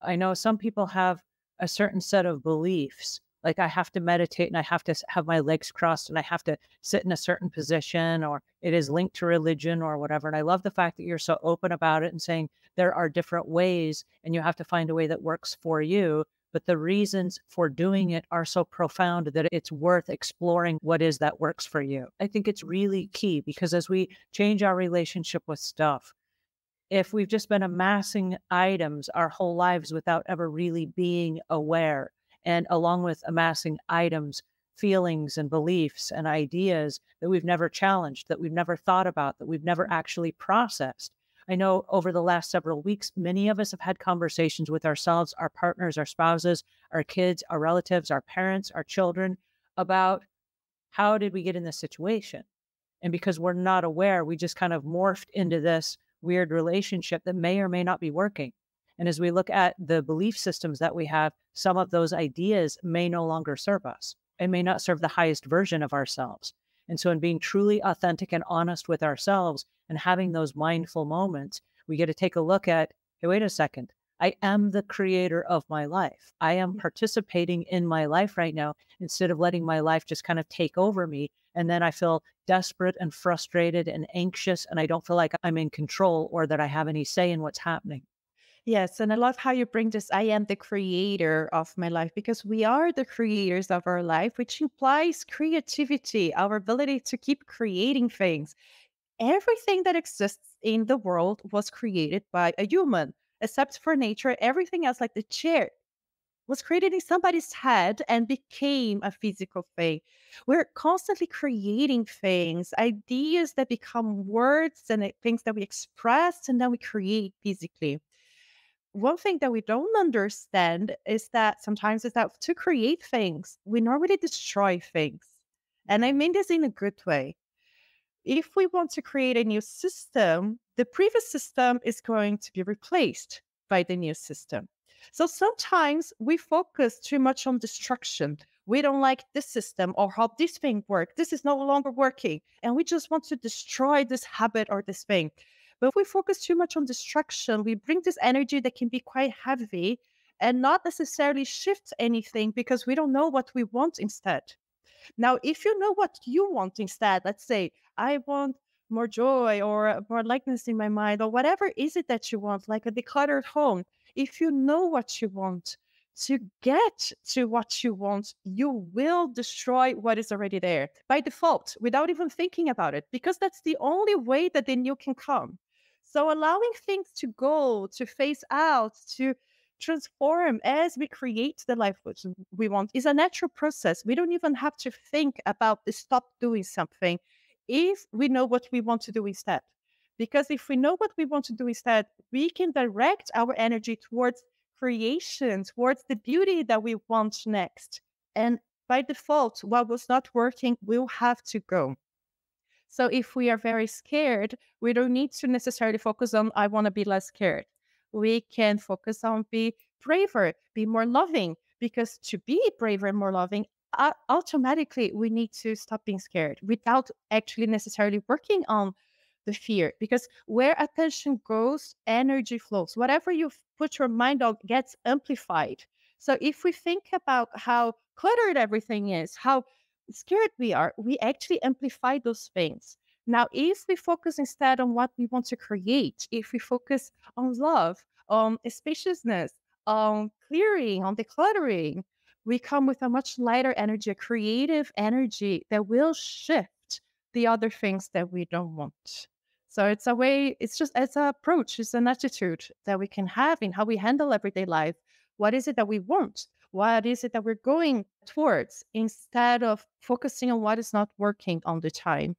I know some people have a certain set of beliefs. Like I have to meditate and I have to have my legs crossed and I have to sit in a certain position, or it is linked to religion or whatever. And I love the fact that you're so open about it and saying there are different ways and you have to find a way that works for you. But the reasons for doing it are so profound that it's worth exploring what is that works for you. I think it's really key because as we change our relationship with stuff, if we've just been amassing items our whole lives without ever really being aware, and along with amassing items, feelings and beliefs and ideas that we've never challenged, that we've never thought about, that we've never actually processed. I know over the last several weeks, many of us have had conversations with ourselves, our partners, our spouses, our kids, our relatives, our parents, our children about how did we get in this situation? And because we're not aware, we just kind of morphed into this weird relationship that may or may not be working. And as we look at the belief systems that we have, some of those ideas may no longer serve us and may not serve the highest version of ourselves. And so, in being truly authentic and honest with ourselves and having those mindful moments, we get to take a look at, hey, wait a second. I am the creator of my life. I am participating in my life right now instead of letting my life just kind of take over me. And then I feel desperate and frustrated and anxious, and I don't feel like I'm in control or that I have any say in what's happening. Yes, and I love how you bring this I am the creator of my life because we are the creators of our life, which implies creativity, our ability to keep creating things. Everything that exists in the world was created by a human, except for nature. Everything else, like the chair, was created in somebody's head and became a physical thing. We're constantly creating things, ideas that become words and things that we express and then we create physically. One thing that we don't understand is that sometimes is that to create things, we normally destroy things. And I mean this in a good way. If we want to create a new system, the previous system is going to be replaced by the new system. So sometimes we focus too much on destruction. We don't like this system or how this thing works. This is no longer working. And we just want to destroy this habit or this thing. But if we focus too much on destruction, we bring this energy that can be quite heavy and not necessarily shift anything because we don't know what we want instead. Now, if you know what you want instead, let's say, I want more joy or more lightness in my mind, or whatever is it that you want, like a decluttered home. If you know what you want, to get to what you want, you will destroy what is already there by default without even thinking about it, because that's the only way that the new can come. So, allowing things to go, to phase out, to transform as we create the life which we want is a natural process. We don't even have to think about the stop doing something if we know what we want to do instead. Because if we know what we want to do instead, we can direct our energy towards creation, towards the beauty that we want next. And by default, what was not working will have to go. So if we are very scared, we don't need to necessarily focus on, I want to be less scared. We can focus on be braver, be more loving, because to be braver and more loving, automatically we need to stop being scared without actually necessarily working on the fear. Because where attention goes, energy flows. Whatever you put your mind on gets amplified. So if we think about how cluttered everything is, how scared we are, we actually amplify those things. Now, if we focus instead on what we want to create, if we focus on love, on spaciousness, on clearing, on decluttering, we come with a much lighter energy, a creative energy that will shift the other things that we don't want. So it's a way, it's an approach, it's an attitude that we can have in how we handle everyday life. What is it that we want? What is it that we're going towards instead of focusing on what is not working all the time?